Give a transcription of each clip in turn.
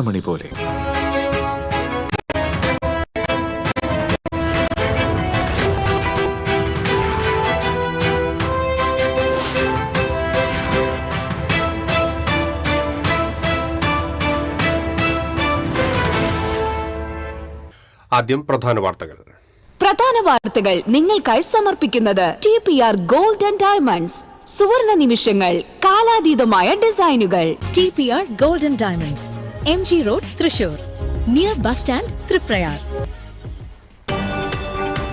മണി പോലെ. ആദ്യം പ്രധാന വാർത്തകൾ. നിങ്ങൾക്കായി സമർപ്പിക്കുന്നത് TPR Gold and Diamonds. സുവർണ നിമിഷങ്ങൾ, കാലാതീതമായ ഡിസൈനുകൾ. TPR Gold and Diamonds, MG Road, Thrissur, near bus stand, Triprayar.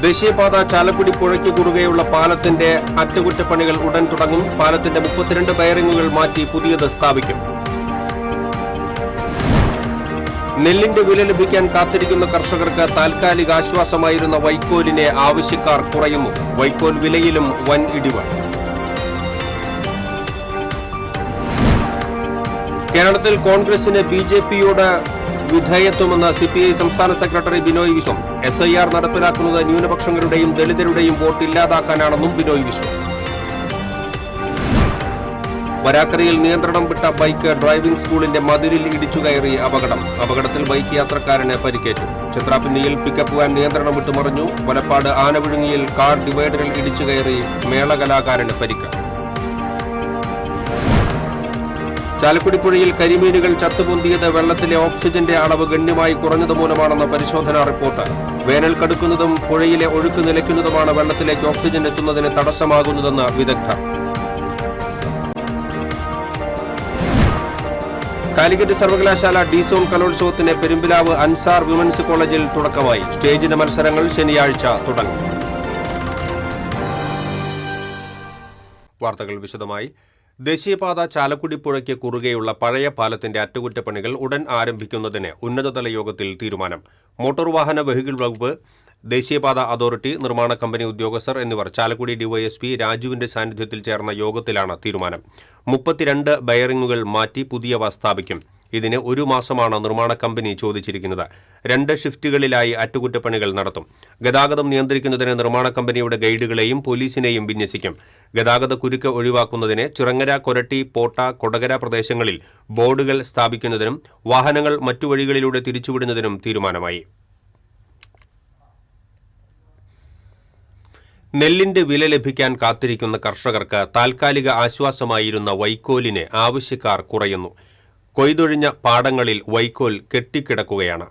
ദേശീയപാത ചാലക്കുടി പുഴയ്ക്ക് കുറുകെയുള്ള പാലത്തിന്റെ അറ്റകുറ്റപ്പണികൾ ഉടൻ തുടങ്ങും. പാലത്തിന്റെ 32 ബെയറിംഗുകൾ മാറ്റി പുതിയത് സ്ഥാപിക്കും. നെല്ലിന്റെ വില ലഭിക്കാൻ കാത്തിരിക്കുന്ന കർഷകർക്ക് താൽക്കാലിക ആശ്വാസമായിരുന്ന വൈക്കോലിനെ ആവശ്യക്കാർ കുറയുന്നു. വൈക്കോൽ വിലയിലും വൻ ഇടിവ്. കേരളത്തിൽ കോൺഗ്രസിന് BJPയോട് വിധേയത്വമെന്ന് CPI സംസ്ഥാന സെക്രട്ടറി ബിനോയ് വിശ്വം. SIR നടപ്പിലാക്കുന്നത് ന്യൂനപക്ഷങ്ങളുടെയും ദളിതരുടെയും വോട്ട് ഇല്ലാതാക്കാനാണെന്നും ബിനോയ് വിശ്വം. വരാക്കരയിൽ നിയന്ത്രണം വിട്ട ബൈക്ക് ഡ്രൈവിംഗ് സ്കൂളിന്റെ മതിലിൽ ഇടിച്ചുകയറി അപകടത്തിൽ ബൈക്ക് യാത്രക്കാരന് പരിക്കേറ്റു. ചിത്രാപിന്നിയിൽ പിക്കപ്പ് വാൻ നിയന്ത്രണം വിട്ടു മറിഞ്ഞു. വലപ്പാട് ആനവിഴുങ്ങിയിൽ കാർ ഡിവൈഡറിൽ ഇടിച്ചുകയറി മേളകലാകാരന് പരിക്ക്. ചാലക്കുടി പുഴയിൽ കരിമീനുകൾ ചത്തുപൊന്തിയത് വെള്ളത്തിലെ ഓക്സിജന്റെ അളവ് ഗണ്യമായി കുറഞ്ഞതുമൂലമാണെന്ന് പരിശോധനാ റിപ്പോർട്ട്. വേനൽ കടുക്കുന്നതും പുഴയിലെ ഒഴുക്ക് നിലയ്ക്കുന്നതുമാണ് വെള്ളത്തിലേക്ക് ഓക്സിജൻ എത്തുന്നതിന് തടസ്സമാകുന്നതെന്ന് വിദഗ്ധർ. കാലിക്കറ്റ് സർവകലാശാല ഡി-സോൺ കലോത്സവത്തിന് പെരുമ്പിലാവ് അൻസാർ വിമൻസ് കോളേജിൽ തുടക്കമായി. സ്റ്റേജിന് മത്സരങ്ങൾ ശനിയാഴ്ച തുടങ്ങും. വാർത്തകൾ വിശദമായി. ദേശീയപാത ചാലക്കുടി പുഴയ്ക്ക് കുറുകെയുള്ള പഴയ പാലത്തിന്റെ അറ്റകുറ്റപ്പണികൾ ഉടൻ ആരംഭിക്കുന്നതിന് ഉന്നതതല യോഗത്തിൽ തീരുമാനം. മോട്ടോർ വാഹന വെഹിക്കിൾ വകുപ്പ്, ദേശീയപാത അതോറിറ്റി, നിർമ്മാണ കമ്പനി ഉദ്യോഗസ്ഥർ എന്നിവർ ചാലക്കുടി ഡിവൈഎസ്പി രാജുവിന്റെ സാന്നിധ്യത്തിൽ ചേർന്ന യോഗത്തിലാണ് തീരുമാനം. 32 ബെയറിംഗുകൾ മാറ്റി പുതിയവ സ്ഥാപിക്കും. ഇതിന് 1 മാസമാണ് നിർമ്മാണ കമ്പനി ചോദിച്ചിരിക്കുന്നത്. 2 ഷിഫ്റ്റുകളിലായി അറ്റകുറ്റപ്പണികൾ നടത്തും. ഗതാഗതം നിയന്ത്രിക്കുന്നതിന് നിർമ്മാണ കമ്പനിയുടെ ഗൈഡുകളെയും പോലീസിനെയും വിന്യസിക്കും. ഗതാഗത കുരുക്ക് ഒഴിവാക്കുന്നതിന് ചിറങ്ങര, കൊരട്ടി, പോട്ട, കൊടകര പ്രദേശങ്ങളിൽ ബോർഡുകൾ സ്ഥാപിക്കുന്നതിനും വാഹനങ്ങൾ മറ്റു വഴികളിലൂടെ തിരിച്ചുവിടുന്നതിനും തീരുമാനമായി. നെല്ലിന്റെ വില ലഭിക്കാൻ കാത്തിരിക്കുന്ന കർഷകർക്ക് താൽക്കാലിക ആശ്വാസമായിരുന്ന വൈക്കോലിന് ആവശ്യക്കാർ കുറയുന്നു. കൊയ്തൊഴിഞ്ഞ പാടങ്ങളിൽ വൈക്കോൽ കെട്ടിക്കിടക്കുകയാണ്.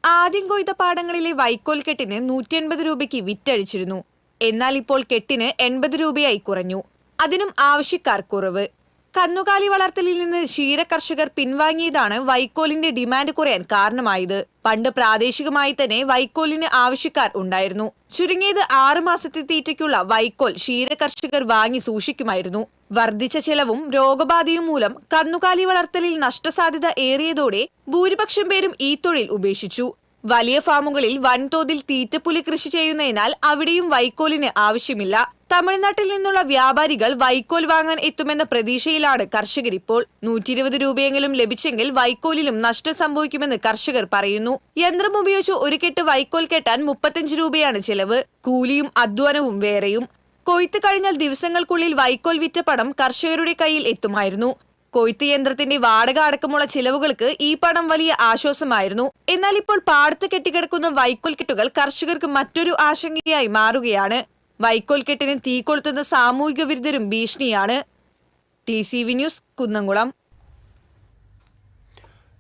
ആദ്യം കൊയ്ത പാടങ്ങളിലെ വൈക്കോൽ കെട്ടിന് 180 രൂപയ്ക്ക് വിറ്റഴിച്ചിരുന്നു. എന്നാൽ ഇപ്പോൾ കെട്ടിന് 80 രൂപയായി കുറഞ്ഞു. അതിനും ആവശ്യക്കാർ കുറവ്. കന്നുകാലി വളർത്തലിൽ നിന്ന് ക്ഷീര കർഷകർ പിൻവാങ്ങിയതാണ് വൈക്കോലിന്റെ ഡിമാൻഡ് കുറയാൻ കാരണമായത്. പണ്ട് പ്രാദേശികമായി തന്നെ വൈക്കോലിന് ആവശ്യക്കാർ ഉണ്ടായിരുന്നു. ചുരുങ്ങിയത് 6 മാസത്തെ തീറ്റയ്ക്കുള്ള വൈക്കോൽ ക്ഷീര കർഷകർ വാങ്ങി സൂക്ഷിക്കുമായിരുന്നു. വർദ്ധിച്ച ചെലവും രോഗബാധയും മൂലം കന്നുകാലി വളർത്തലിൽ നഷ്ടസാധ്യത ഏറിയതോടെ ഭൂരിപക്ഷം പേരും ഈ തൊഴിൽ ഉപേക്ഷിച്ചു. വലിയ ഫാമുകളിൽ വൻതോതിൽ തീറ്റപ്പുലി കൃഷി ചെയ്യുന്നതിനാൽ അവിടെയും വൈക്കോലിന് ആവശ്യമില്ല. തമിഴ്നാട്ടിൽ നിന്നുള്ള വ്യാപാരികൾ വൈക്കോൽ വാങ്ങാൻ എത്തുമെന്ന പ്രതീക്ഷയിലാണ് കർഷകരിപ്പോൾ. 120 രൂപയെങ്കിലും ലഭിച്ചെങ്കിൽ വൈക്കോലിലും നഷ്ടം സംഭവിക്കുമെന്ന് കർഷകർ പറയുന്നു. യന്ത്രം ഉപയോഗിച്ച് ഒരു കെട്ട് വൈക്കോൽ കെട്ടാൻ 35 രൂപയാണ് ചെലവ്. കൂലിയും അധ്വാനവും വേറെയും. കൊയ്ത്ത് കഴിഞ്ഞാൽ ദിവസങ്ങൾക്കുള്ളിൽ വൈക്കോൽ വിറ്റ പണം കർഷകരുടെ കയ്യിൽ എത്തുമായിരുന്നു. കൊയ്ത്ത് യന്ത്രത്തിന്റെ വാടക അടക്കമുള്ള ചിലവുകൾക്ക് ഈ പണം വലിയ ആശ്വാസമായിരുന്നു. എന്നാൽ ഇപ്പോൾ പാടത്ത് കെട്ടിക്കിടക്കുന്ന വൈക്കോൽ കെട്ടുകൾ കർഷകർക്ക് മറ്റൊരു ആശങ്കയായി മാറുകയാണ്. വൈക്കോൽ കെട്ടിന് തീ കൊളുത്തുന്ന സാമൂഹിക വിരുദ്ധരും ഭീഷണിയാണ്. TCV news, Kunnamkulam.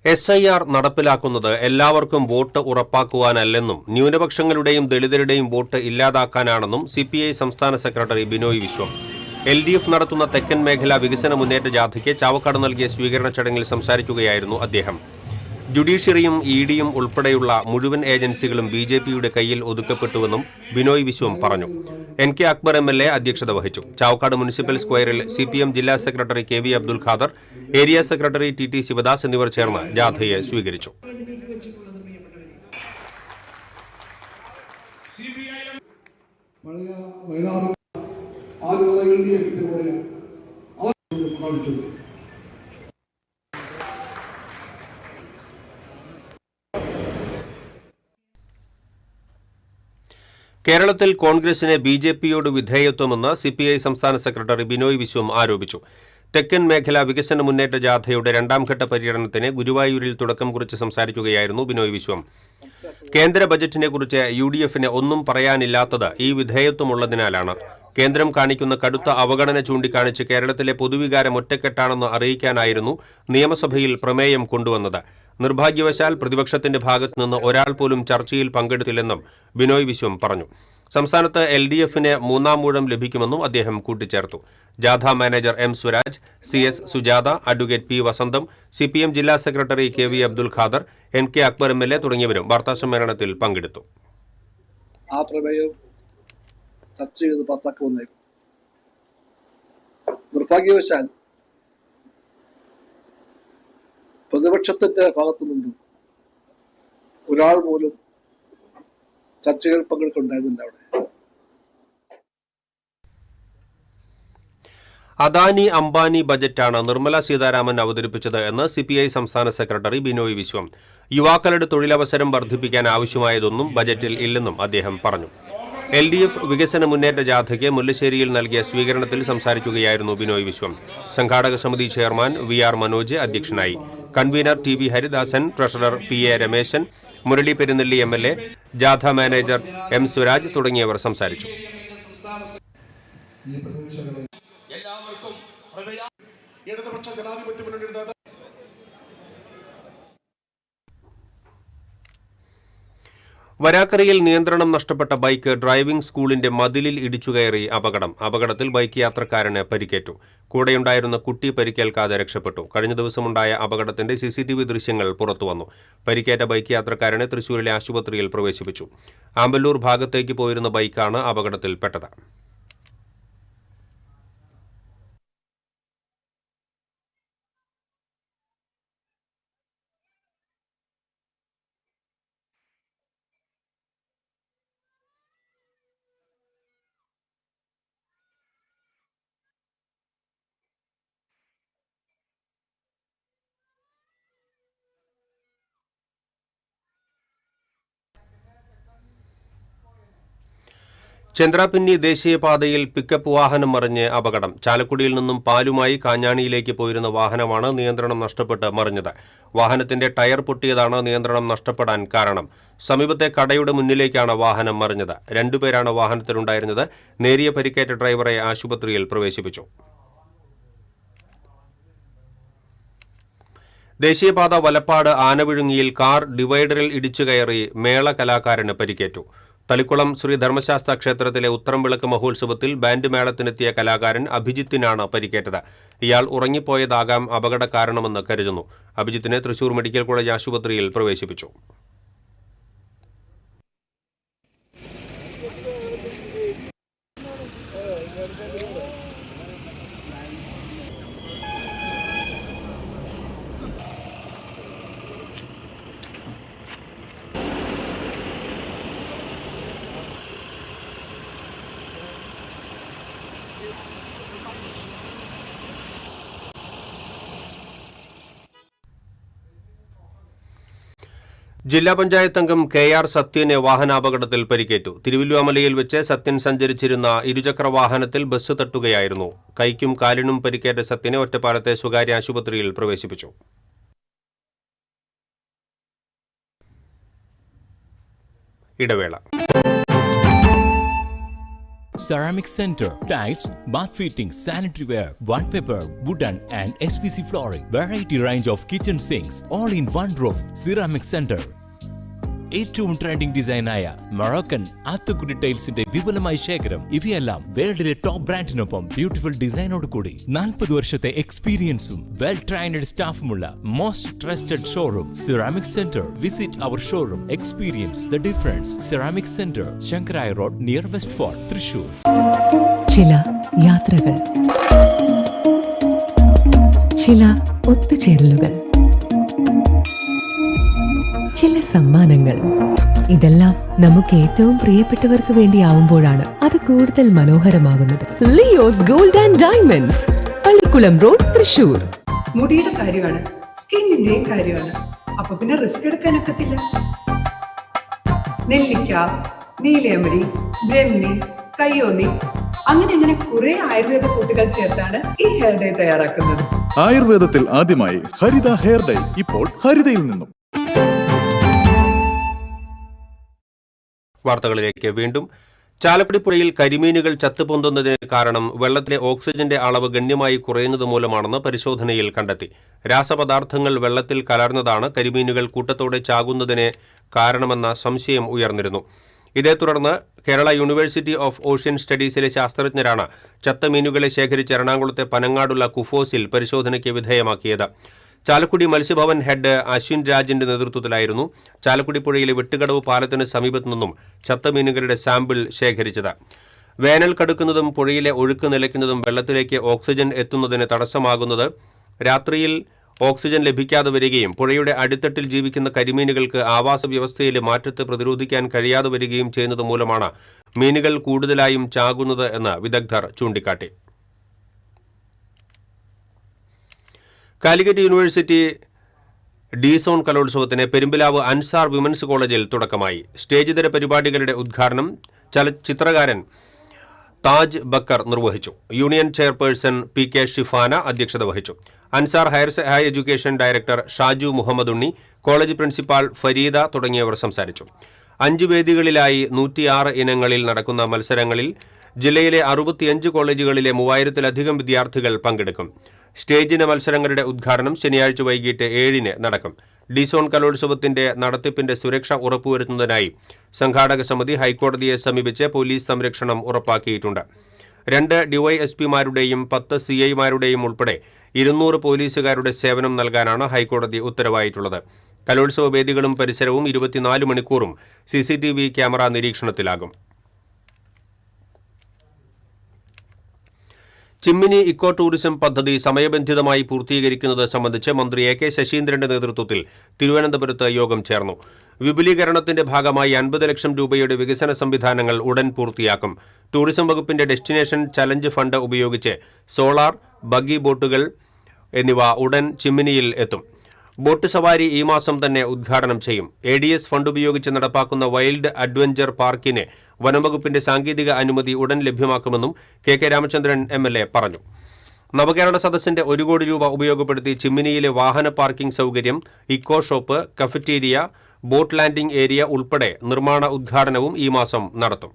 SIR നടപ്പിലാക്കുന്നത് എല്ലാവർക്കും വോട്ട് ഉറപ്പാക്കുവാനല്ലെന്നും ന്യൂനപക്ഷങ്ങളുടെയും ദളിതരുടെയും വോട്ട് ഇല്ലാതാക്കാനാണെന്നും CPI സംസ്ഥാന സെക്രട്ടറി ബിനോയ് വിശ്വം. LDF നടത്തുന്ന തെക്കൻ മേഖല വികസന മുന്നേറ്റ ജാഥയ്ക്ക് ചാവക്കാട് നൽകിയ സ്വീകരണ ചടങ്ങിൽ സംസാരിക്കുകയായിരുന്നു അദ്ദേഹം. ജുഡീഷ്യറിയും EDയും ഉൾപ്പെടെയുള്ള മുഴുവൻ ഏജൻസികളും BJPയുടെ കയ്യിൽ ഒതുക്കപ്പെട്ടുവെന്നും ബിനോയ് വിശ്വം പറഞ്ഞു. NK അക്ബർ MLA അധ്യക്ഷത വഹിച്ചു. ചാവക്കാട് മുനിസിപ്പൽ സ്ക്വയറിൽ CPM ജില്ലാ secretary KV Abdul Khader, area secretary TT Sivadas എന്നിവർ ചേർന്ന് ജാഥയെ സ്വീകരിച്ചു. കേരളത്തിൽ കോൺഗ്രസിന് BJPയോട് വിധേയത്വമെന്ന് CPI സംസ്ഥാന സെക്രട്ടറി ബിനോയ് വിശ്വം ആരോപിച്ചു. തെക്കൻ മേഖലാ വികസന മുന്നേറ്റ ജാഥയുടെ രണ്ടാംഘട്ട പര്യടനത്തിന് ഗുരുവായൂരിൽ തുടക്കം കുറിച്ച് സംസാരിക്കുകയായിരുന്നു ബിനോയ് വിശ്വം. കേന്ദ്ര ബജറ്റിനെക്കുറിച്ച് UDFന് ഒന്നും പറയാനില്ലാത്തത് ഈ വിധേയത്വമുള്ളതിനാലാണ്. കേന്ദ്രം കാണിക്കുന്ന കടുത്ത അവഗണന ചൂണ്ടിക്കാണിച്ച് കേരളത്തിലെ പൊതുവികാരം ഒറ്റക്കെട്ടാണെന്ന് അറിയിക്കാനായിരുന്നു നിയമസഭയിൽ പ്രമേയം കൊണ്ടുവന്നത്. നിർഭാഗ്യവശാൽ പ്രതിപക്ഷത്തിന്റെ ഭാഗത്തുനിന്ന് ഒരാൾ പോലും ചർച്ചയിൽ പങ്കെടുത്തില്ലെന്നും ബിനോയ് വിശ്വം പറഞ്ഞു. സംസ്ഥാനത്ത് LDFന് മൂന്നാം ഊഴം ലഭിക്കുമെന്നും അദ്ദേഹം കൂട്ടിച്ചേർത്തു. ജാഥ manager M. Swaraj, CS Sujatha, advocate P. വസന്തം, CPM ജില്ലാ secretary KV Abdul Khader, NK Akbar MLA തുടങ്ങിയവരും വാർത്താസമ്മേളനത്തിൽ പങ്കെടുത്തു. ആ പ്രമേയം ചർച്ച ചെയ്ത് പാസ്സാക്കുമെന്നായിരുന്നു. നിർഭാഗ്യവശാൽ പ്രതിപക്ഷത്തിന്റെ ഭാഗത്തു നിന്നും ഒരാൾ പോലും ചർച്ചകൾ പങ്കെടുക്കുന്നുണ്ടായിരുന്നില്ല. അവിടെ അദാനി അംബാനി ബജറ്റാണ് നിർമ്മല സീതാരാമൻ അവതരിപ്പിച്ചത് എന്ന് CPI സംസ്ഥാന സെക്രട്ടറി ബിനോയ് വിശ്വം. യുവാക്കളുടെ തൊഴിലവസരം വർദ്ധിപ്പിക്കാൻ ആവശ്യമായതൊന്നും ബജറ്റിൽ ഇല്ലെന്നും അദ്ദേഹം പറഞ്ഞു. LDF വികസന മുന്നേറ്റ ജാഥയ്ക്ക് മുല്ലശ്ശേരിയിൽ നൽകിയ സ്വീകരണത്തിൽ സംസാരിക്കുകയായിരുന്നു ബിനോയ് വിശ്വം. സംഘാടക സമിതി ചെയർമാൻ VR മനോജ് അധ്യക്ഷനായി. Convener TV Haridasan, treasurer PA Rameshan, Murali Perunnelli MLA, ജാഥ മാനേജർ M. സ്വരാജ് തുടങ്ങിയവർ സംസാരിച്ചു. വരാക്കരയിൽ നിയന്ത്രണം നഷ്ടപ്പെട്ട ബൈക്ക് ഡ്രൈവിംഗ് സ്കൂളിന്റെ മതിലിൽ ഇടിച്ചുകയറി അപകടത്തിൽ ബൈക്ക് യാത്രക്കാരന് പരിക്കേറ്റു. കൂടെയുണ്ടായിരുന്ന കുട്ടി പരിക്കേൽക്കാതെ രക്ഷപ്പെട്ടു. കഴിഞ്ഞ ദിവസമുണ്ടായ അപകടത്തിന്റെ CCTV ദൃശ്യങ്ങൾ പുറത്തുവന്നു. പരിക്കേറ്റ ബൈക്ക് യാത്രക്കാരനെ തൃശൂരിലെ ആശുപത്രിയിൽ പ്രവേശിപ്പിച്ചു. ആമ്പല്ലൂർ ഭാഗത്തേക്ക് പോയിരുന്ന ബൈക്കാണ് അപകടത്തിൽപ്പെട്ടത്. ചന്ദ്രാപിന്നി ദേശീയപാതയിൽ പിക്കപ്പ് വാഹനം മറിഞ്ഞ് അപകടം. ചാലക്കുടിയിൽ നിന്നും പാലുമായി കാഞ്ഞാണിയിലേക്ക് പോയിരുന്ന വാഹനമാണ് നിയന്ത്രണം നഷ്ടപ്പെട്ട് മറിഞ്ഞത്. വാഹനത്തിന്റെ ടയർ പൊട്ടിയതാണ് നിയന്ത്രണം നഷ്ടപ്പെടാൻ കാരണം. സമീപത്തെ കടയുടെ മുന്നിലേക്കാണ് വാഹനം മറിഞ്ഞത്. 2 പേരാണ് വാഹനത്തിലുണ്ടായിരുന്നത്. നേരിയ പരിക്കേറ്റ ഡ്രൈവറെ ആശുപത്രിയിൽ പ്രവേശിപ്പിച്ചു. ദേശീയപാത വലപ്പാട് ആനവിഴുങ്ങിയിൽ കാർ ഡിവൈഡറിൽ ഇടിച്ചുകയറി മേള കലാകാരന് പരിക്കേറ്റു. തളിക്കുളം ശ്രീ ധർമ്മശാസ്ത്ര ക്ഷേത്രത്തിലെ ഉത്രംവിളക്ക് മഹോത്സവത്തിൽ ബാൻഡ് മേളത്തിനെത്തിയ കലാകാരൻ അഭിജിത്തിനാണ് പരിക്കേറ്റത്. ഇയാൾ ഉറങ്ങിപ്പോയതാകാം അപകട കാരണമെന്ന് കരുതുന്നു. അഭിജിത്തിനെ തൃശൂർ മെഡിക്കൽ കോളേജ് ആശുപത്രിയിൽ പ്രവേശിപ്പിച്ചു. ജില്ലാ പഞ്ചായത്ത് അംഗം KR സത്യന് വാഹനാപകടത്തിൽ പരിക്കേറ്റു. തിരുവല്ലുവാമലയിൽ വെച്ച് സത്യൻ സഞ്ചരിച്ചിരുന്ന ഇരുചക്ര വാഹനത്തിൽ ബസ് തട്ടുകയായിരുന്നു. കൈക്കും കാലിനും പരിക്കേറ്റ സത്യനെ ഒറ്റപ്പാലത്തെ സ്വകാര്യ ആശുപത്രിയിൽ പ്രവേശിപ്പിച്ചു. ഇടവേള. Ceramic Center, tiles, bath fittings, sanitary ware, wallpaper, wooden and SPC flooring, variety range of kitchen sinks, all in one roof. Ceramic Center. ഏറ്റവും ട്രെൻഡിംഗ് ഡിസൈനായ മൊറോക്കൻ ആത്തുക്കുടി ടൈൽസിന്റെ വിപുലമായ ശേഖരം. ഇവയെല്ലാം വേൾഡിലെ ടോപ്പ് ബ്രാൻഡിനൊപ്പം ബ്യൂട്ടിഫുൾ ഡിസൈനോട് കൂടി 40 വർഷത്തെ എക്സ്പീരിയൻസും വെൽ ട്രെയിൻഡ് സ്റ്റാഫുമുള്ള most trusted showroom ceramic center. Visit our showroom, experience the difference. Ceramic center, Shankaraya road, near West Fort, Thrissur. ചില യാത്രകൾ, ചില ഒത്തുചേരലുകൾ, ചില സമ്മാനങ്ങൾ, ഇതെല്ലാം നമുക്ക് ഏറ്റവും പ്രിയപ്പെട്ടവർക്ക് വേണ്ടിയാവുമ്പോഴാണ് അത് കൂടുതൽ മനോഹരമാകുന്നത്. Leo's gold and diamonds, Pallikulam road, Thrissur. മുടിയുടെ കാര്യമാണ്, സ്കിന്നിന്റെയും കാര്യമാണ്. അപ്പൊ പിന്നെ റിസ്ക് എടുക്കാനൊക്കത്തില്ല. നെല്ലിക്ക, നീലയമരി, ബ്രഹ്മി, കയ്യോന്നി, അങ്ങനെ കുറെ ആയുർവേദ കൂട്ടുകൾ ചേർത്താണ് ഈ ഹെയർ ഡേ തയ്യാറാക്കുന്നത്. ആയുർവേദത്തിൽ ആദ്യമായി ഹരിത ഹെയർ ഡൈ ഇപ്പോൾ ഹരിതയിൽ നിന്നും. വാർത്തകളിലേക്ക് വീണ്ടും. ചാലക്കുടി പുഴയിൽ കരിമീനുകൾ ചത്തുപൊന്തുന്നതിന് കാരണം വെള്ളത്തിലെ ഓക്സിജന്റെ അളവ് ഗണ്യമായി കുറയുന്നത് മൂലമാണെന്ന് പരിശോധനയിൽ കണ്ടെത്തി. രാസപദാർത്ഥങ്ങൾ വെള്ളത്തിൽ കലർന്നതാണ് കരിമീനുകൾ കൂട്ടത്തോടെ ചാകുന്നതിന് കാരണമെന്ന സംശയം ഉയർന്നിരുന്നു. ഇതേ തുടർന്ന് കേരള യൂണിവേഴ്സിറ്റി ഓഫ് ഓഷ്യൻ സ്റ്റഡീസിലെ ശാസ്ത്രജ്ഞരാണ് ചത്ത മീനുകളെ ശേഖരിച്ച് എറണാകുളത്തെ പനങ്ങാടുള്ള കുഫോസിൽ പരിശോധനയ്ക്ക് വിധേയമാക്കിയത്. ചാലക്കുടി മത്സ്യഭവൻ ഹെഡ് അശ്വിൻ രാജിന്റെ നേതൃത്വത്തിലായിരുന്നു ചാലക്കുടി പുഴയിലെ വെട്ടുകടവ് പാലത്തിന് സമീപത്തു നിന്നും ചത്ത മീനുകളുടെ സാമ്പിൾ ശേഖരിച്ചത്. വേനൽ കടുക്കുന്നതും പുഴയിലെ ഒഴുക്ക് നിലയ്ക്കുന്നതും വെള്ളത്തിലേക്ക് ഓക്സിജൻ എത്തുന്നതിന് തടസ്സമാകുന്നത് രാത്രിയിൽ ഓക്സിജൻ ലഭിക്കാതെ വരികയും പുഴയുടെ അടിത്തട്ടിൽ ജീവിക്കുന്ന കരിമീനുകൾക്ക് ആവാസ വ്യവസ്ഥയിലെ മാറ്റത്തെ പ്രതിരോധിക്കാൻ കഴിയാതെ വരികയും ചെയ്യുന്നത് മൂലമാണ് മീനുകൾ കൂടുതലായും ചാകുന്നത് എന്ന് വിദഗ്ധർ ചൂണ്ടിക്കാട്ടി. കാലിക്കറ്റ് യൂണിവേഴ്സിറ്റി ഡി-സോൺ കലോത്സവത്തിന് പെരുമ്പിലാവ് അൻസാർ വിമൻസ് കോളേജിൽ തുടക്കമായി. സ്റ്റേജിതര പരിപാടികളുടെ ഉദ്ഘാടനം ചിത്രകാരൻ താജ് ബക്കർ നിർവഹിച്ചു. Union chairperson P K Shifana അധ്യക്ഷത വഹിച്ചു. Ansar higher education director Shaju Muhammad Unni, college principal Fareeda തുടങ്ങിയവർ സംസാരിച്ചു. 5 വേദികളിലായി 106 ഇനങ്ങളിൽ നടക്കുന്ന മത്സരങ്ങളിൽ ജില്ലയിലെ 65 കോളേജുകളിലെ 3000-ലധികം വിദ്യാർത്ഥികൾ പങ്കെടുക്കും. സ്റ്റേജിന മത്സരങ്ങളുടെ ഉദ്ഘാടനം ശനിയാഴ്ച വൈകിട്ട് 7-ന് നടക്കും. ഡി-സോൺ കലോത്സവത്തിന്റെ നടത്തിപ്പിന്റെ സുരക്ഷ ഉറപ്പുവരുത്തുന്നതിനായി സംഘാടക സമിതി ഹൈക്കോടതിയെ സമീപിച്ച് പോലീസ് സംരക്ഷണം ഉറപ്പാക്കിയിട്ടുണ്ട്. 2 ഡിവൈഎസ്പിമാരുടെയും 10 സിഐമാരുടെയും ഉൾപ്പെടെ 200 പോലീസുകാരുടെ സേവനം നൽകാനാണ് ഹൈക്കോടതി ഉത്തരവായിട്ടുള്ളത്. കലോത്സവ വേദികളും പരിസരവും 24 മണിക്കൂറും CCTV ക്യാമറ നിരീക്ഷണത്തിലാകും. ചിമ്മിനി ഇക്കോ ടൂറിസം പദ്ധതി സമയബന്ധിതമായി പൂർത്തീകരിക്കുന്നത് സംബന്ധിച്ച് മന്ത്രി എ കെ ശശീന്ദ്രന്റെ നേതൃത്വത്തിൽ തിരുവനന്തപുരത്ത് യോഗം ചേർന്നു. വിപുലീകരണത്തിന്റെ ഭാഗമായി 50 ലക്ഷം രൂപയുടെ വികസന സംവിധാനങ്ങൾ ഉടൻ പൂർത്തിയാക്കും. ടൂറിസം വകുപ്പിന്റെ ഡെസ്റ്റിനേഷൻ ചലഞ്ച് ഫണ്ട് ഉപയോഗിച്ച് സോളാർ, ബഗ്ഗി ബോട്ടുകൾ എന്നിവ ഉടൻ ചിമ്മിനിയിൽ എത്തും. ബോട്ട് സവാരി ഈ മാസം തന്നെ ഉദ്ഘാടനം ചെയ്യും. ADS ഫണ്ട് ഉപയോഗിച്ച് നടപ്പാക്കുന്ന വൈൽഡ് അഡ്വഞ്ചർ പാർക്കിന് വനംവകുപ്പിന്റെ സാങ്കേതിക അനുമതി ഉടൻ ലഭ്യമാക്കുമെന്നും കെ രാമചന്ദ്രൻ MLA പറഞ്ഞു. നവകേരള സദസ്സിന്റെ 1 കോടി രൂപ ഉപയോഗപ്പെടുത്തി ചിമ്മിനിയിലെ വാഹന പാർക്കിംഗ് സൗകര്യം, eco shop, cafeteria, boat landing area ഉൾപ്പെടെ നിർമ്മാണ ഉദ്ഘാടനവും ഈ മാസം നടത്തും.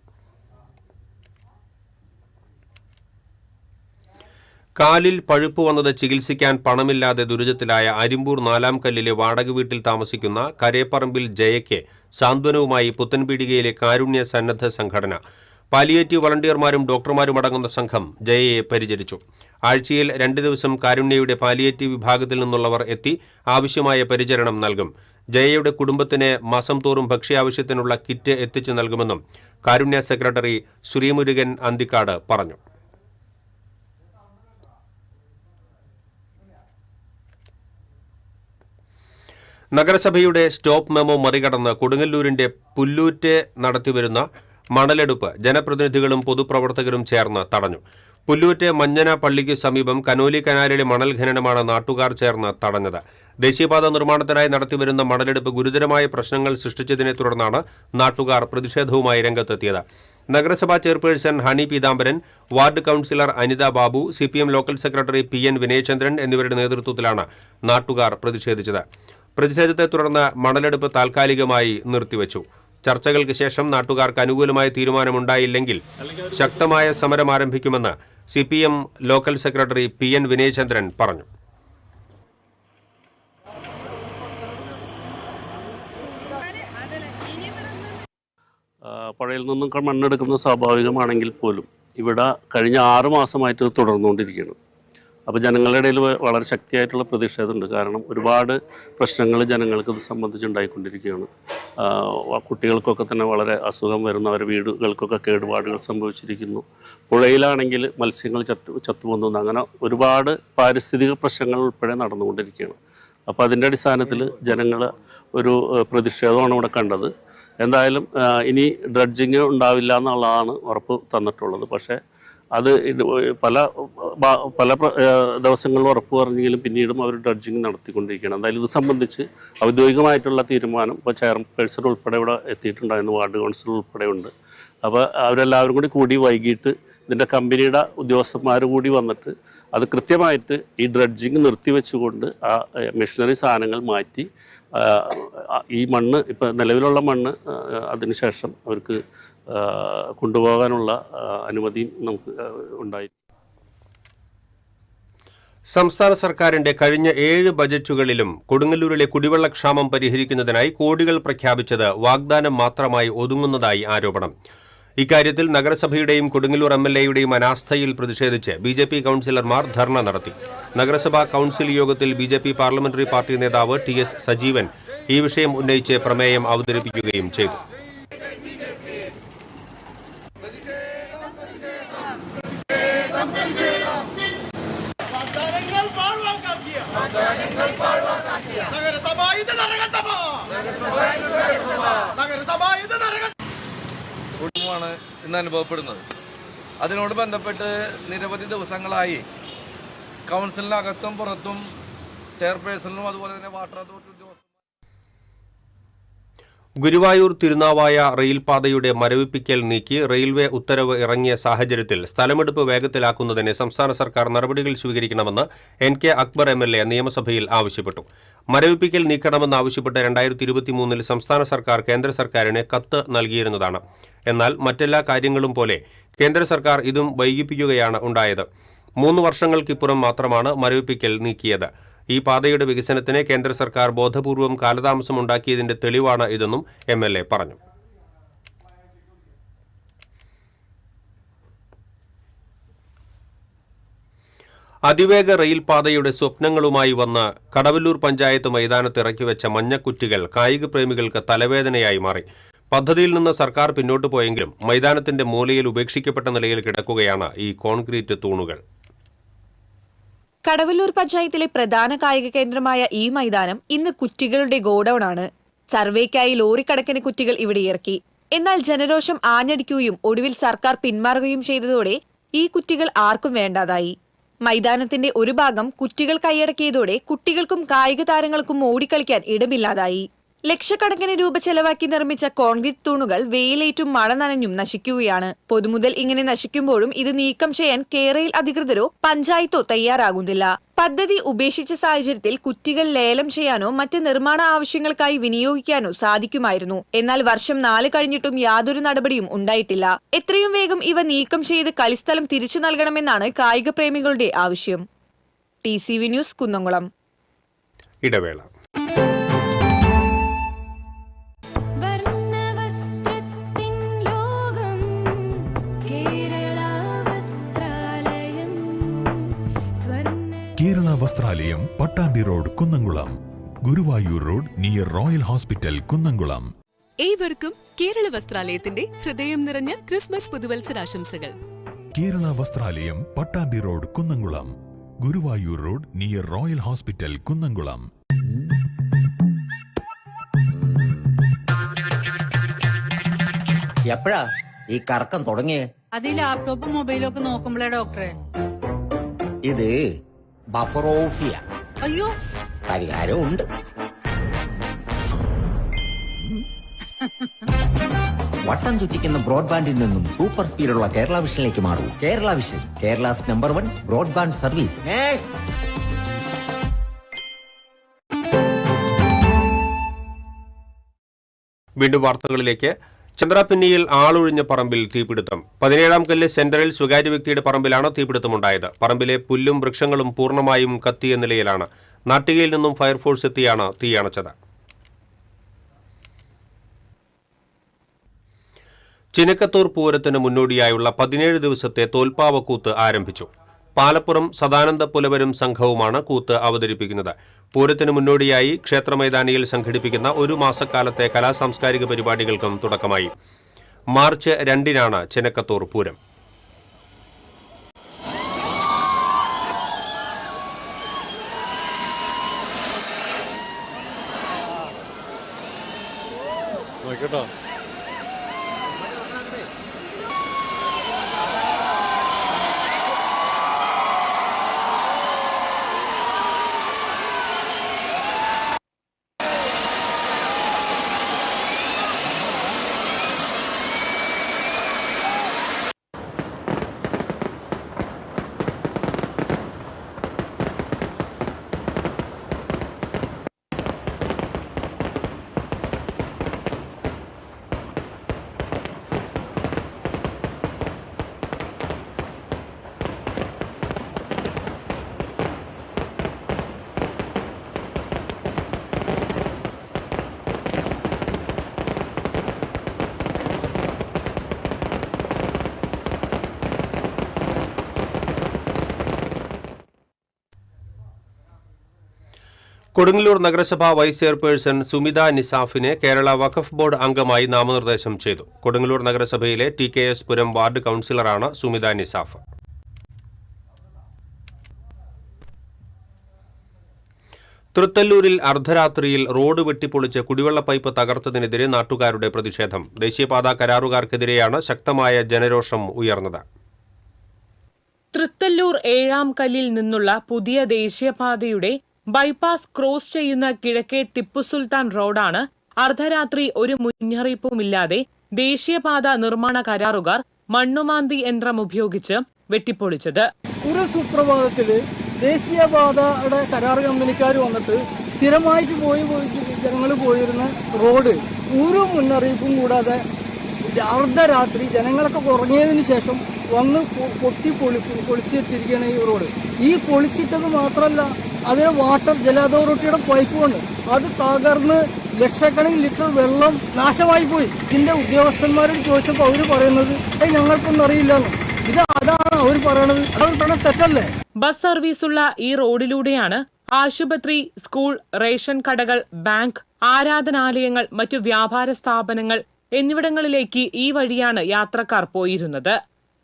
കാലിൽ പഴുപ്പ് വന്നത് ചികിത്സിക്കാൻ പണമില്ലാതെ ദുരിതത്തിലായ അരിമ്പൂർ 4-ാം കല്ലിലെ വാടക വീട്ടിൽ താമസിക്കുന്ന കരേപ്പറമ്പിൽ ജയയ്ക്ക് സാന്ത്വനവുമായി പുത്തൻപീടികയിലെ കാരുണ്യ സന്നദ്ധ സംഘടന. പാലിയേറ്റീവ് വളണ്ടിയർമാരും ഡോക്ടർമാരും അടങ്ങുന്ന സംഘം ജയയെ പരിചരിച്ചു. ആഴ്ചയിൽ 2 ദിവസം കാരുണ്യയുടെ പാലിയേറ്റീവ് വിഭാഗത്തിൽ നിന്നുള്ളവർ എത്തി ആവശ്യമായ പരിചരണം നൽകും. ജയയുടെ കുടുംബത്തിന് മാസം തോറും ഭക്ഷ്യാവശ്യത്തിനുള്ള കിറ്റ് എത്തിച്ചു നൽകുമെന്നും കാരുണ്യ സെക്രട്ടറി ശ്രീമുരുകൻ അന്തിക്കാട് പറഞ്ഞു. നഗരസഭയുടെ സ്റ്റോപ്പ് മെമ്മോ മറികടന്ന് കൊടുങ്ങല്ലൂരിന്റെ പുല്ലൂറ്റ് നടത്തിവരുന്ന മണലെടുപ്പ് ജനപ്രതിനിധികളും പൊതുപ്രവർത്തകരും ചേർന്ന് തടഞ്ഞു. പുല്ലൂറ്റ് മഞ്ഞന പള്ളിക്ക് സമീപം കനോലി കനാലിലെ മണൽ ഖനനമാണ് നാട്ടുകാർ ചേർന്ന് തടഞ്ഞത്. ദേശീയപാത നിർമ്മാണത്തിനായി നടത്തിവരുന്ന മണലെടുപ്പ് ഗുരുതരമായ പ്രശ്നങ്ങൾ സൃഷ്ടിച്ചതിനെ തുടർന്നാണ് നാട്ടുകാർ പ്രതിഷേധവുമായി രംഗത്തെത്തിയത്. നഗരസഭാ chairperson Honey Peethambaran, ward councillor Anitha Babu, CPM local secretary PN Vinayachandran എന്നിവരുടെ നേതൃത്വത്തിലാണ് നാട്ടുകാർ പ്രതിഷേധിച്ചത്. പ്രതിഷേധത്തെ തുടർന്ന് മണലെടുപ്പ് താൽക്കാലികമായി നിർത്തിവച്ചു. ചർച്ചകൾക്ക് ശേഷം നാട്ടുകാർക്ക് അനുകൂലമായ തീരുമാനമുണ്ടായില്ലെങ്കിൽ ശക്തമായ സമരം ആരംഭിക്കുമെന്ന് CPM local secretary PN Vinayachandran പറഞ്ഞു. പുഴയിൽ നിന്നും മണ്ണെടുക്കുന്നത് സ്വാഭാവികമാണെങ്കിൽ പോലും ഇവിടെ കഴിഞ്ഞ 6 മാസമായിട്ട് തുടർന്നുകൊണ്ടിരിക്കുകയാണ്. അപ്പോൾ ജനങ്ങളുടെ ഇടയിൽ വളരെ ശക്തിയായിട്ടുള്ള പ്രതിഷേധമുണ്ട്. കാരണം ഒരുപാട് പ്രശ്നങ്ങൾ ജനങ്ങൾക്ക് ഇത് സംബന്ധിച്ചുണ്ടായിക്കൊണ്ടിരിക്കുകയാണ്. കുട്ടികൾക്കൊക്കെ തന്നെ വളരെ അസുഖം വരുന്നു, അവരുടെ വീടുകൾക്കൊക്കെ കേടുപാടുകൾ സംഭവിച്ചിരിക്കുന്നു. പുഴയിലാണെങ്കിൽ മത്സ്യങ്ങൾ ചത്തുപോകുന്നു. അങ്ങനെ ഒരുപാട് പാരിസ്ഥിതിക പ്രശ്നങ്ങൾ ഉൾപ്പെടെ നടന്നുകൊണ്ടിരിക്കുകയാണ്. അപ്പോൾ അതിൻ്റെ അടിസ്ഥാനത്തിൽ ജനങ്ങൾ ഒരു പ്രതിഷേധമാണ് ഇവിടെ കണ്ടത്. എന്തായാലും ഇനി ഡ്രഡ്ജിങ് ഉണ്ടാവില്ല എന്നുള്ളതാണ് ഉറപ്പ് തന്നിട്ടുള്ളത്. പക്ഷേ അത് പല ദിവസങ്ങളിൽ ഉറപ്പ് പറഞ്ഞെങ്കിലും പിന്നീടും അവർ ഡ്രഡ്ജിങ് നടത്തിക്കൊണ്ടിരിക്കുകയാണ്. എന്തായാലും ഇത് സംബന്ധിച്ച് ഔദ്യോഗികമായിട്ടുള്ള തീരുമാനം ഇപ്പോൾ ചെയർപേഴ്സൺ ഉൾപ്പെടെ ഇവിടെ എത്തിയിട്ടുണ്ടായിരുന്നു, വാർഡ് കൗൺസിലർ ഉൾപ്പെടെ ഉണ്ട്. അപ്പോൾ അവരെല്ലാവരും കൂടി വൈകിട്ട് ഇതിൻ്റെ കമ്പനിയുടെ ഉദ്യോഗസ്ഥന്മാർ കൂടി വന്നിട്ട് അത് കൃത്യമായിട്ട് ഈ ഡ്രഡ്ജിങ് നിർത്തിവെച്ചുകൊണ്ട് ആ മെഷീനറി സാധനങ്ങൾ മാറ്റി ഈ മണ്ണ് ഇപ്പം നിലവിലുള്ള മണ്ണ് അതിനുശേഷം അവർക്ക് കൊണ്ടുപോകാനുള്ള അനുമതിയും നമുക്ക് ഉണ്ടായി. സംസ്ഥാന സർക്കാരിന്റെ കഴിഞ്ഞ 7 ബജറ്റുകളിലും കൊടുങ്ങല്ലൂരിലെ കുടിവെള്ളക്ഷാമം പരിഹരിക്കുന്നതിനായി കോടികൾ പ്രഖ്യാപിച്ചത് വാഗ്ദാനം മാത്രമായി ഒതുങ്ങുന്നതായി ആരോപണം. ഇക്കാര്യത്തിൽ നഗരസഭയുടെയും കൊടുങ്ങല്ലൂർ MLAയുടെയും അനാസ്ഥയിൽ പ്രതിഷേധിച്ച് BJP കൗൺസിലർമാർ ധർണ നടത്തി. നഗരസഭാ കൗൺസിൽ യോഗത്തിൽ BJP പാർലമെന്ററി പാർട്ടി നേതാവ് TS സജീവൻ ഈ വിഷയം ഉന്നയിച്ച് പ്രമേയം അവതരിപ്പിക്കുകയും ചെയ്തു. ാണ് ഇന്ന് അനുഭവപ്പെടുന്നത്. അതിനോട് ബന്ധപ്പെട്ട് നിരവധി ദിവസങ്ങളായി കൗൺസിലിനകത്തും പുറത്തും ചെയർപേഴ്സണും അതുപോലെ തന്നെ വാട്ടർ അതോറിറ്റി ഉദ്യോഗസ്ഥരും ഗുരുവായൂർ തിരുനാവായ റെയിൽപാതയുടെ മരവിപ്പിക്കൽ നീക്കി റെയിൽവേ ഉത്തരവ് ഇറങ്ങിയ സാഹചര്യത്തിൽ സ്ഥലമെടുപ്പ് വേഗത്തിലാക്കുന്നതിന് സംസ്ഥാന സർക്കാർ നടപടികൾ സ്വീകരിക്കണമെന്ന് NK അക്ബർ MLA നിയമസഭയിൽ ആവശ്യപ്പെട്ടു. മരവിപ്പിക്കൽ നീക്കണമെന്നാവശ്യപ്പെട്ട് 2023 സംസ്ഥാന സർക്കാർ കേന്ദ്ര സർക്കാരിന് കത്ത് നൽകിയിരുന്നതാണ്. എന്നാൽ മറ്റെല്ലാ കാര്യങ്ങളും പോലെ കേന്ദ്ര സർക്കാർ ഇതും വൈകിപ്പിക്കുകയാണ് ഉണ്ടായത്. 3 വർഷങ്ങൾക്കിപ്പുറം മാത്രമാണ് മരവിപ്പിക്കൽ നീക്കിയത്. ഈ പാതയുടെ വികസനത്തിന് കേന്ദ്ര സർക്കാർ ബോധപൂർവം കാലതാമസമുണ്ടാക്കിയതിന്റെ തെളിവാണ് ഇതെന്നും MLA പറഞ്ഞു. അതിവേഗ റെയിൽപാതയുടെ സ്വപ്നങ്ങളുമായി വന്ന് കടവല്ലൂർ പഞ്ചായത്ത് മൈതാനത്ത് ഇറക്കിവെച്ച മഞ്ഞക്കുറ്റികൾ കായിക പ്രേമികൾക്ക് തലവേദനയായി മാറി. പദ്ധതിയിൽ നിന്ന് സർക്കാർ പിന്നോട്ട് പോയെങ്കിലും മൈതാനത്തിന്റെ മൂലയിൽ ഉപേക്ഷിക്കപ്പെട്ട നിലയിൽ കിടക്കുകയാണ് ഈ കോൺക്രീറ്റ് തൂണുകൾ. കടവല്ലൂർ പഞ്ചായത്തിലെ പ്രധാന കായിക കേന്ദ്രമായ ഈ മൈതാനം ഇന്ന് കുറ്റികളുടെ ഗോഡൌണാണ്. സർവേക്കായി ലോറിക്കണക്കിന് കുറ്റികൾ ഇവിടെ ഇറക്കി. എന്നാൽ ജനരോഷം ആഞ്ഞടിക്കുകയും ഒടുവിൽ സർക്കാർ പിന്മാറുകയും ചെയ്തതോടെ ഈ കുറ്റികൾ ആർക്കും വേണ്ടാതായി. മൈതാനത്തിന്റെ ഒരു ഭാഗം കുറ്റികൾ കൈയടക്കിയതോടെ കുട്ടികൾക്കും കായിക താരങ്ങൾക്കും ഓടിക്കളിക്കാൻ ഇടമില്ലാതായി. ലക്ഷക്കണക്കിന് രൂപ ചെലവാക്കി നിർമ്മിച്ച കോൺക്രീറ്റ് തൂണുകൾ വെയിലേറ്റും മഴ നനഞ്ഞും നശിക്കുകയാണ്. പൊതുമുതൽ ഇങ്ങനെ നശിക്കുമ്പോഴും ഇത് നീക്കം ചെയ്യാൻ കേരയിൽ അധികൃതരോ പഞ്ചായത്തോ തയ്യാറാകുന്നില്ല. പദ്ധതി ഉപേക്ഷിച്ച സാഹചര്യത്തിൽ കുറ്റികൾ ലേലം ചെയ്യാനോ മറ്റ് നിർമ്മാണ ആവശ്യങ്ങൾക്കായി വിനിയോഗിക്കാനോ സാധിക്കുമായിരുന്നു. എന്നാൽ വർഷം 4 കഴിഞ്ഞിട്ടും യാതൊരു നടപടിയും ഉണ്ടായിട്ടില്ല. എത്രയും വേഗം ഇവ നീക്കം ചെയ്ത് കളിസ്ഥലം തിരിച്ചു നൽകണമെന്നാണ് കായിക പ്രേമികളുടെ ആവശ്യം. TCV news Kunnamkulam. ഇടവേള. Kerala Vasthralayam Pattambi road Kunnamkulam, Guruvayur road near Royal Hospital Kunnamkulam. ഏവർക്കും കേരള വസ്ത്രാലയത്തിന്റെ ഹൃദയം നിറഞ്ഞ ക്രിസ്മസ് പുതുവത്സരാശംസകൾ. Kerala Vasthralayam Pattambi road Kunnamkulam, Guruvayur road near Royal Hospital Kunnamkulam. എപ്പോഴാ ഈ കറക്കം തുടങ്ങിയേ? അത് ഈ ലാപ്ടോപ്പും മൊബൈലും ഒക്കെ നോക്കുമ്പോഴേ ഡോക്ടറെ. ഇത് ബഫറോഫിയ. അയ്യോ, പരിഹാരം ഉണ്ട്. വട്ടം ചുറ്റിക്കുന്ന ബ്രോഡ്ബാൻഡിൽ നിന്നും സൂപ്പർ സ്പീഡുള്ള കേരള വിഷനിലേക്ക് മാറൂ. Kerala Vision, Kerala's number 1 broadband service. വീണ്ടും വാർത്തകളിലേക്ക്. ചന്ദ്രാപിന്നിയിൽ ആളൊഴിഞ്ഞ പറമ്പിൽ തീപിടുത്തം. 17-ാം കല്ല് സെന്ററിൽ സ്വകാര്യ വ്യക്തിയുടെ പറമ്പിലാണ് തീപിടുത്തമുണ്ടായത്. പറമ്പിലെ പുല്ലും വൃക്ഷങ്ങളും പൂർണ്ണമായും കത്തിയ നിലയിലാണ്. നാട്ടികയിൽ നിന്നും ഫയർഫോഴ്സ് എത്തിയാണ് തീയണച്ചത്. ചിനക്കത്തൂർ പൂരത്തിന് മുന്നോടിയായുള്ള 17 ദിവസത്തെ തോൽപ്പാവക്കൂത്ത് ആരംഭിച്ചു. പാലപ്പുറം സദാനന്ദ പുലവരും സംഘവുമാണ് കൂത്ത് അവതരിപ്പിക്കുന്നത്. പൂരത്തിന് മുന്നോടിയായി ക്ഷേത്രമൈതാനിയിൽ സംഘടിപ്പിക്കുന്ന 1 മാസക്കാലത്തെ കലാസാംസ്കാരിക പരിപാടികൾക്കും തുടക്കമായി. മാർച്ച് 2-നാണ് ചിനക്കത്തൂർ പൂരം. കൊടുങ്ങല്ലൂർ നഗരസഭ വൈസ് ചെയർപേഴ്സൺ സുമിത നിസാഫിനെ കേരള വഖഫ് ബോർഡ് അംഗമായി നാമനിർദ്ദേശം ചെയ്തു. കൊടുങ്ങല്ലൂർ നഗരസഭയിലെ TKS പുരം വാർഡ് കൌൺസിലറാണ് സുമിത നിസാഫ്. തൃത്തല്ലൂരിൽ അർദ്ധരാത്രിയിൽ റോഡ് വെട്ടിപ്പൊളിച്ച് കുടിവെള്ള പൈപ്പ് തകർത്തതിനെതിരെ നാട്ടുകാരുടെ പ്രതിഷേധം. ദേശീയപാത കരാറുകാർക്കെതിരെയാണ് ശക്തമായ ജനരോഷം ഉയർന്നത്. തൃത്തല്ലൂർ ഏഴാം കല്ലിൽ നിന്നുള്ള പുതിയ ദേശീയപാതയുടെ ബൈപ്പാസ് ക്രോസ് ചെയ്യുന്ന കിഴക്കേ ടിപ്പു സുൽത്താൻ റോഡാണ് അർദ്ധരാത്രി ഒരു മുന്നറിയിപ്പുമില്ലാതെ ദേശീയപാത നിർമ്മാണ കരാറുകാർ മണ്ണുമാന്തി യന്ത്രം ഉപയോഗിച്ച് വെട്ടിപ്പൊളിച്ചത്. ഒരു സുപ്രഭാതത്തില് ദേശീയപാതയുടെ കരാർ കമ്പനിക്കാർ വന്നിട്ട് സ്ഥിരമായിട്ട് ജനങ്ങൾ പോയിരുന്ന റോഡ് ഒരു മുന്നറിയിപ്പും കൂടാതെ അർദ്ധരാത്രി ജനങ്ങളൊക്കെ ഉറങ്ങിയതിന് ശേഷം വന്ന് പൊളിച്ചിട്ടിരിക്കുകയാണ് ഈ റോഡ്. ഈ പൊളിച്ചിട്ടത് മാത്രമല്ല, അതിന് ജല അതോറിറ്റിയുടെ പൈപ്പ് കൊണ്ട് അത് തകർന്ന് ലക്ഷക്കണക്കിന് ലിറ്റർ വെള്ളം നാശമായി പോയി. ഇതിന്റെ ഉദ്യോഗസ്ഥന്മാരോട് ചോദിച്ചപ്പോൾ അവർ പറയുന്നത് ഞങ്ങൾക്കൊന്നും അറിയില്ലെന്ന്. അതാണ് അവർ പറയണത്. അവർ പറഞ്ഞ തെറ്റല്ലേ? ബസ് സർവീസുള്ള ഈ റോഡിലൂടെയാണ് ആശുപത്രി, സ്കൂൾ, റേഷൻ കടകൾ, ബാങ്ക്, ആരാധനാലയങ്ങൾ, മറ്റു വ്യാപാര സ്ഥാപനങ്ങൾ എന്നിവിടങ്ങളിലേക്ക് ഈ വഴിയാണ് യാത്രക്കാർ പോയിരുന്നത്.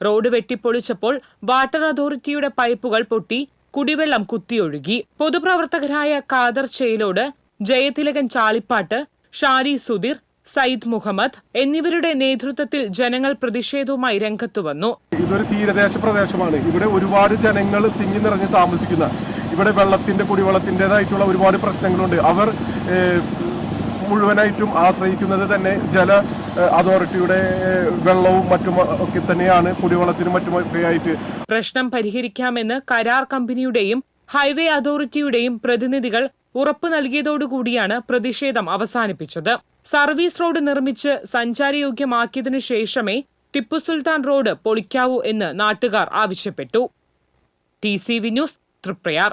റോഡ് വെട്ടിപ്പൊളിച്ചപ്പോൾ വാട്ടർ അതോറിറ്റിയുടെ പൈപ്പുകൾ പൊട്ടി കുടിവെള്ളം കുത്തിയൊഴുകി. പൊതുപ്രവർത്തകരായ ഖാദർ ചേലോട്, ജയതിലകൻ ചാളിപ്പാട്ട്, ഷാരി സുധീർ, സയ്യിദ് മുഹമ്മദ് എന്നിവരുടെ നേതൃത്വത്തിൽ ജനങ്ങൾ പ്രതിഷേധവുമായി രംഗത്തു വന്നു. ഇതൊരു തീരദേശ പ്രദേശമാണ്. ഇവിടെ ഒരുപാട് ജനങ്ങൾ തിങ്ങി നിറഞ്ഞ് താമസിക്കുന്ന, ഇവിടെ കുടിവെള്ളത്തിൻ്റെതായിട്ടുള്ള ഒരുപാട് പ്രശ്നങ്ങളുണ്ട്. അവർ മുഴുവനായിട്ടും ആശ്രയിക്കുന്നത് തന്നെ ജല അതോറിറ്റിയുടെ വെള്ളവും മറ്റും ഒക്കെ തന്നെയാണ്, കുടിവെള്ളത്തിനും മറ്റുമൊക്കെ ആയിട്ട്. പ്രശ്നം പരിഹരിക്കാമെന്ന് കരാർ കമ്പനിയുടെയും ഹൈവേ അതോറിറ്റിയുടെയും പ്രതിനിധികൾ ഉറപ്പു നൽകിയതോടുകൂടിയാണ് പ്രതിഷേധം അവസാനിപ്പിച്ചത്. സർവീസ് റോഡ് നിർമ്മിച്ച് സഞ്ചാരയോഗ്യമാക്കിയതിനു ശേഷമേ ടിപ്പു സുൽത്താൻ റോഡ് പൊളിക്കാവൂ എന്ന് നാട്ടുകാർ ആവശ്യപ്പെട്ടു. TCV news, Triprayar.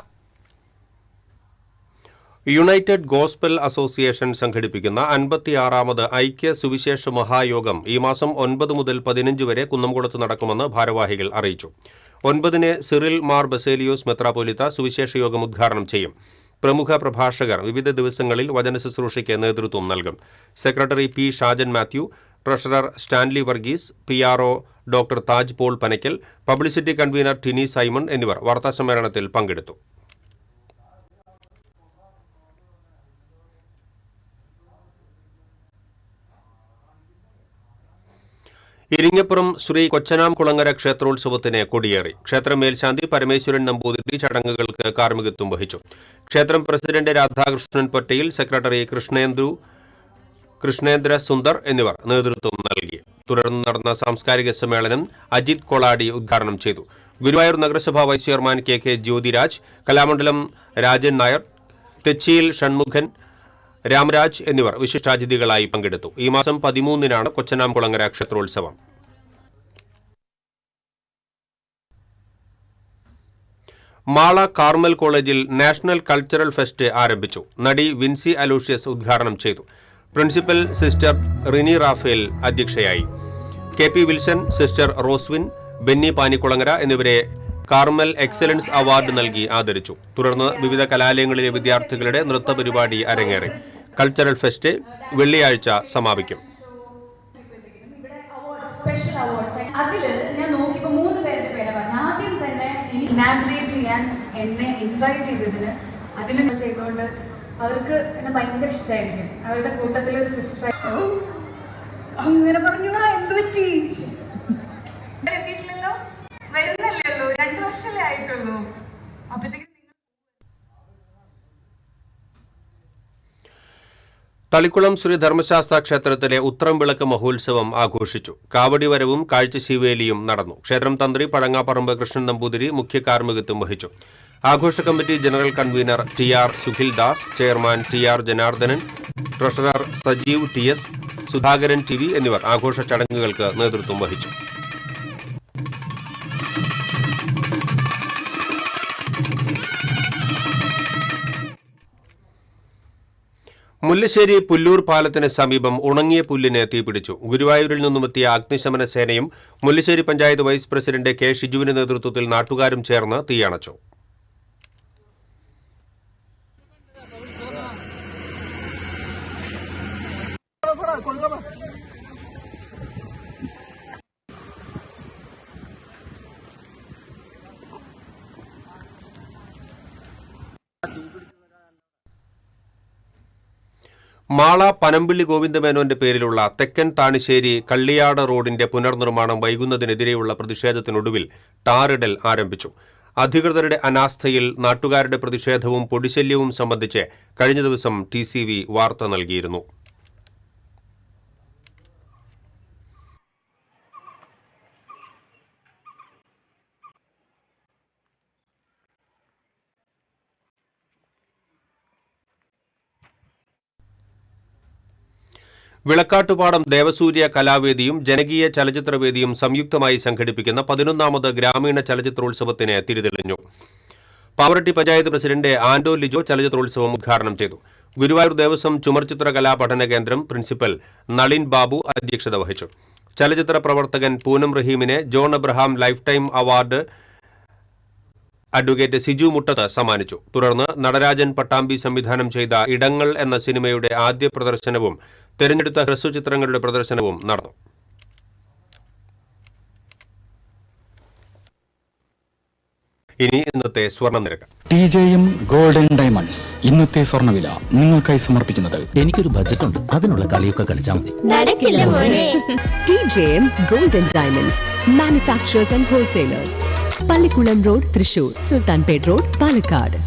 United gospel association സംഘടിപ്പിക്കുന്ന 56ാമത് ഐക്യ സുവിശേഷ മഹായോഗം ഈ മാസം 9 മുതൽ 15 വരെ കുന്നംകുളത്ത് നടക്കുമെന്ന് ഭാരവാഹികൾ അറിയിച്ചു. 9-ന് സിറിൽ മാർ ബസേലിയോസ് മെത്രാപ്പോലിത്ത സുവിശേഷ യോഗം ഉദ്ഘാടനം ചെയ്യും. പ്രമുഖ പ്രഭാഷകർ വിവിധ ദിവസങ്ങളിൽ വചന ശുശ്രൂഷയ്ക്ക് നേതൃത്വം നൽകും. Secretary P. Shajan Mathew, treasurer Stanley Varghese, PRO doctor Taj Paul Panakkal, publicity convener Tini Simon എന്നിവർ വാർത്താസമ്മേളനത്തിൽ പങ്കെടുത്തു. ഇരിങ്ങപ്പുറം ശ്രീ കൊച്ചനാംകുളങ്ങര ക്ഷേത്രോത്സവത്തിന് കൊടിയേറി. ക്ഷേത്രം മേൽശാന്തി പരമേശ്വരൻ നമ്പൂതിരി ചടങ്ങുകൾക്ക് കാർമ്മികത്വം വഹിച്ചു. ക്ഷേത്രം പ്രസിഡന്റ് രാധാകൃഷ്ണൻ പൊറ്റയിൽ, സെക്രട്ടറി കൃഷ്ണേന്ദ്ര സുന്ദർ എന്നിവർ നേതൃത്വം നൽകി. തുടർന്ന് നടന്ന സാംസ്കാരിക സമ്മേളനം അജിത് കൊളാടി ഉദ്ഘാടനം ചെയ്തു. ഗുരുവായൂർ നഗരസഭാ vice chairman KK Jyothiraj, Kalamandalam Rajan Nair, Thechiyil Shanmukhan, Ramraj എന്നിവർ വിശിഷ്ടാതിഥികളായി പങ്കെടുത്തു. ഈ മാസം 13-നാണ് കൊച്ചനാംകുളങ്ങര ക്ഷേത്രോത്സവം. മാള കാർമൽ കോളേജിൽ നാഷണൽ കൾച്ചറൽ ഫെസ്റ്റ് ആരംഭിച്ചു. നടി വിൻസി അലോഷ്യസ് ഉദ്ഘാടനം ചെയ്തു. പ്രിൻസിപ്പൽ സിസ്റ്റർ റിനി റാഫേൽ അധ്യക്ഷയായി. KP വിൽസൺ, സിസ്റ്റർ റോസ്വിൻ, ബെന്നി പാനിക്കുളങ്ങര എന്നിവരെ കാർമൽ എക്സലൻസ് അവാർഡ് നൽകി ആദരിച്ചു. തുടർന്ന് വിവിധ കലാലയങ്ങളിലെ വിദ്യാർത്ഥികളുടെ നൃത്തപരിപാടി അരങ്ങേറി. കൾച്ചറൽ ഫെസ്റ്റ് വെള്ളിയാഴ്ച സമാപിക്കും. അതില് ഞാൻ നോക്കിയപ്പോൾ 3 പേരുടെ പേരെ പറഞ്ഞു. ആദ്യം തന്നെ ഇനാഗ്രേറ്റ് ചെയ്യാൻ എന്നെ ഇൻവൈറ്റ് ചെയ്തതിന് അതിന് ചെയ്തുകൊണ്ട് അവർക്ക് എന്നെ ഭയങ്കര ഇഷ്ടമായിരിക്കും. അവരുടെ കൂട്ടത്തിലൊരു സിസ്റ്റർ അങ്ങനെ പറഞ്ഞു. എന്ത് പറ്റി? എത്തിയിട്ടില്ലല്ലോ, വരുന്നല്ലേ ഉള്ളൂ, 2 വർഷമല്ലേ ആയിട്ടുള്ളൂ. അപ്പോഴത്തേക്കും തളിക്കുളം ശ്രീ ധർമ്മശാസ്ത്ര ക്ഷേത്രത്തിലെ ഉത്രം വിളക്ക് മഹോത്സവം ആഘോഷിച്ചു. കാവടി വരവും കാഴ്ചശീവേലിയും നടന്നു. ക്ഷേത്രം തന്ത്രി പഴങ്ങാപ്പറമ്പ് കൃഷ്ണൻ നമ്പൂതിരി മുഖ്യ കാർമ്മികത്വം വഹിച്ചു. ആഘോഷ committee general convener TR Sukhil Das, chairman TR Janardhanan, treasurer Sajeev TS, Sudhakaran TV എന്നിവർ ആഘോഷ ചടങ്ങുകൾക്ക് നേതൃത്വം വഹിച്ചു. മുല്ലശ്ശേരി പുല്ലൂർ പാലത്തിന് സമീപം ഉണങ്ങിയ പുല്ലിന് തീപിടിച്ചു. ഗുരുവായൂരിൽ നിന്നുമെത്തിയ അഗ്നിശമന സേനയും Mullassery panchayat vice president K. ഷിജുവിന്റെ നേതൃത്വത്തിൽ നാട്ടുകാരും ചേർന്ന് തീയണച്ചു. മാള പനമ്പിള്ളി ഗോവിന്ദമേനോന്റെ പേരിലുള്ള തെക്കൻ താണിശ്ശേരി കള്ളിയാട് റോഡിന്റെ പുനർനിർമ്മാണം വൈകുന്നതിനെതിരെയുള്ള പ്രതിഷേധത്തിനൊടുവിൽ ടാറിടൽ ആരംഭിച്ചു. അധികൃതരുടെ അനാസ്ഥയിൽ നാട്ടുകാരുടെ പ്രതിഷേധവും പൊടിശല്യവും സംബന്ധിച്ച് കഴിഞ്ഞ ദിവസം TCV വാർത്ത നൽകിയിരുന്നു. വിളക്കാട്ടുപാടം ദേവസൂര്യ കലാവേദിയും ജനകീയ ചലച്ചിത്രവേദിയും സംയുക്തമായി സംഘടിപ്പിക്കുന്ന 11ാമത് ഗ്രാമീണ ചലച്ചിത്രോത്സവത്തിന് തിരിതെളിഞ്ഞു. പാവറട്ടി പഞ്ചായത്ത് പ്രസിഡന്റ് ആന്റോ ലിജോ ചലച്ചിത്രോത്സവം ഉദ്ഘാടനം ചെയ്തു. ഗുരുവായൂർ ദേവസ്വം ചുമർചിത്ര കലാപഠന കേന്ദ്രം പ്രിൻസിപ്പൽ നളിൻ ബാബു അധ്യക്ഷത വഹിച്ചു. ചലച്ചിത്ര പ്രവർത്തകൻ പൂനം റഹീമിനെ John Abraham life time award advocate Siju Muttath സമ്മാനിച്ചു. തുടർന്ന് നടരാജൻ പട്ടാമ്പി സംവിധാനം ചെയ്ത ഇടങ്ങൾ എന്ന സിനിമയുടെ ആദ്യ പ്രദർശനവും തെരഞ്ഞെടുത്ത ഹ്രസ്വചിത്രങ്ങളുടെ പ്രദർശനവും നടന്നു. ഇനി ഇന്നത്തെ സ്വർണ്ണ നിരക്ക്. TJM ഗോൾഡൻ ഡയമണ്ട്സ് ഇന്നത്തെ സ്വർണ്ണവില നിങ്ങൾക്കായി സമർപ്പിക്കുന്നത് എനിക്കൊരു ബജറ്റ് ഉണ്ട്, അതിനുള്ള കളിയൊക്കെ കളിച്ചാൽ മതി. നടക്കില്ല മോനെ. TJM golden diamonds manufacturers and wholesalers, Pallikulam road, Thrissur, Sultanpet road, Palakkad.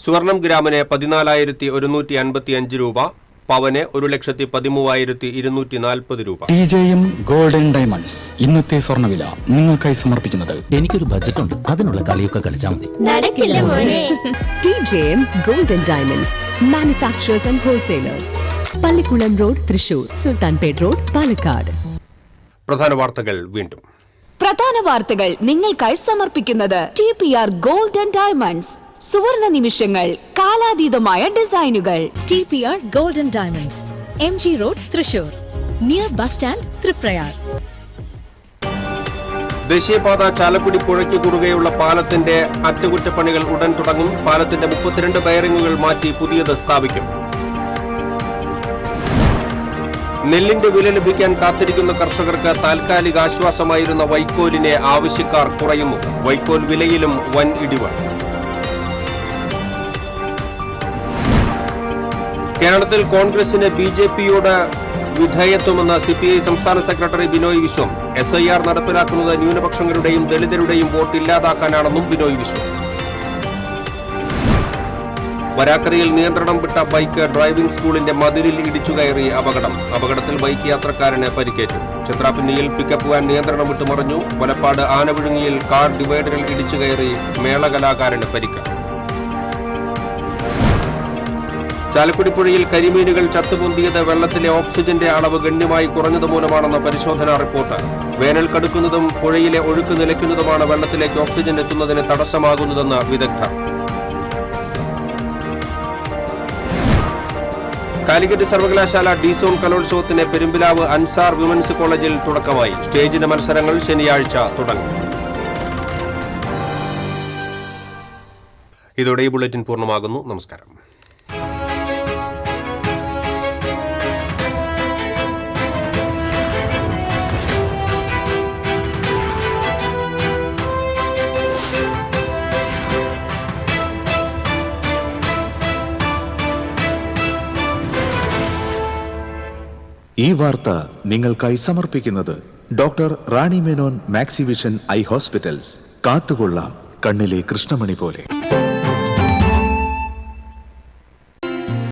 സ്വർണം ഗ്രാമിന് 14,155 രൂപ, പവന് 1,13,240 രൂപ. TJM ഗോൾഡൻ ഡയമണ്ട്സ് ഇന്നത്തെ സ്വർണ്ണവില നിങ്ങൾക്കായി സമർപ്പിക്കുന്നത് എനിക്കൊരു ബജറ്റ് ഉണ്ട്, അതിനുള്ള കളിയൊക്കെ കളിച്ചാൽ മതി. നടക്കില്ല മോനെ. TJM golden diamonds manufacturers and wholesalers, Pallikulam road, Thrissur, Sultanpet road, Palakkad. പ്രധാന വാർത്തകൾ വീണ്ടും. പ്രധാന വാർത്തകൾ നിങ്ങൾക്കായി സമർപ്പിക്കുന്നത് TPR ഗോൾഡൻ ഡയമണ്ട്സ്, സുവർണ നിമിഷങ്ങൾ, കാലാതീതമായ ഡിസൈനുകൾ. TPR golden diamonds, MG road, Thrissur, near bus stand, Triprayar. ദേശീയപാത ചാലക്കുടി പുഴയ്ക്ക് കുറുകെയുള്ള പാലത്തിന്റെ അറ്റകുറ്റപ്പണികൾ ഉടൻ തുടങ്ങും. പാലത്തിന്റെ 32 ബെയറിംഗുകൾ മാറ്റി പുതിയത് സ്ഥാപിക്കും. നെല്ലിന്റെ വില ലഭിക്കാൻ കാത്തിരിക്കുന്ന കർഷകർക്ക് താൽക്കാലിക ആശ്വാസമായിരുന്ന വൈക്കോലിനെ ആവശ്യക്കാർ കുറയുന്നു. വൈക്കോൽ വിലയിലും വൻ ഇടിവ്. കേരളത്തിൽ കോൺഗ്രസിന് BJPയോട് വിധേയത്വമെന്ന് CPI സംസ്ഥാന സെക്രട്ടറി ബിനോയ് വിശ്വം. SIR നടപ്പിലാക്കുന്നത് ന്യൂനപക്ഷങ്ങളുടെയും ദളിതരുടെയും വോട്ട് ഇല്ലാതാക്കാനാണെന്നും ബിനോയ് വിശ്വം. വരാക്കരയിൽ നിയന്ത്രണം വിട്ട ബൈക്ക് ഡ്രൈവിംഗ് സ്കൂളിന്റെ മതിലിൽ ഇടിച്ചുകയറി അപകടത്തിൽ ബൈക്ക് യാത്രക്കാരന് പരിക്കേറ്റു. ചിത്രാപിന്നിയിൽ പിക്കപ്പ് വാൻ നിയന്ത്രണം വിട്ടു മറിഞ്ഞു. വലപ്പാട് ആനവിഴുങ്ങിയിൽ കാർ ഡിവൈഡറിൽ ഇടിച്ചുകയറി മേളകലാകാരന് പരിക്ക്. ചാലക്കുടി പുഴയിൽ കരിമീനുകൾ ചത്തുപൊന്തിയത് വെള്ളത്തിലെ ഓക്സിജന്റെ അളവ് ഗണ്യമായി കുറഞ്ഞത് മൂലമാണെന്ന പരിശോധനാ റിപ്പോർട്ട്. വേനൽ കടുക്കുന്നതും പുഴയിലെ ഒഴുക്ക് നിലയ്ക്കുന്നതുമാണ് വെള്ളത്തിലേക്ക് ഓക്സിജൻ എത്തുന്നതിന് തടസ്സമാകുന്നതെന്ന് വിദഗ്ധർ. കാലിക്കറ്റ് സർവകലാശാല D-സോൺ കലോത്സവത്തിന് പെരുമ്പിലാവ് അൻസാർ വിമൻസ് കോളേജിൽ തുടക്കമായി. സ്റ്റേജിന്റെ മത്സരങ്ങൾ ശനിയാഴ്ച തുടങ്ങും. ഇതോടെ ഈ ബുള്ളറ്റിൻ പൂർണ്ണമാകുന്നു. നമസ്കാരം. ഈ വാർത്ത നിങ്ങൾക്കായി സമർപ്പിക്കുന്നത് doctor Rani Menon Maxivision I hospitals. കാത്തുകൊള്ളാം കണ്ണിലെ കൃഷ്ണമണി പോലെ.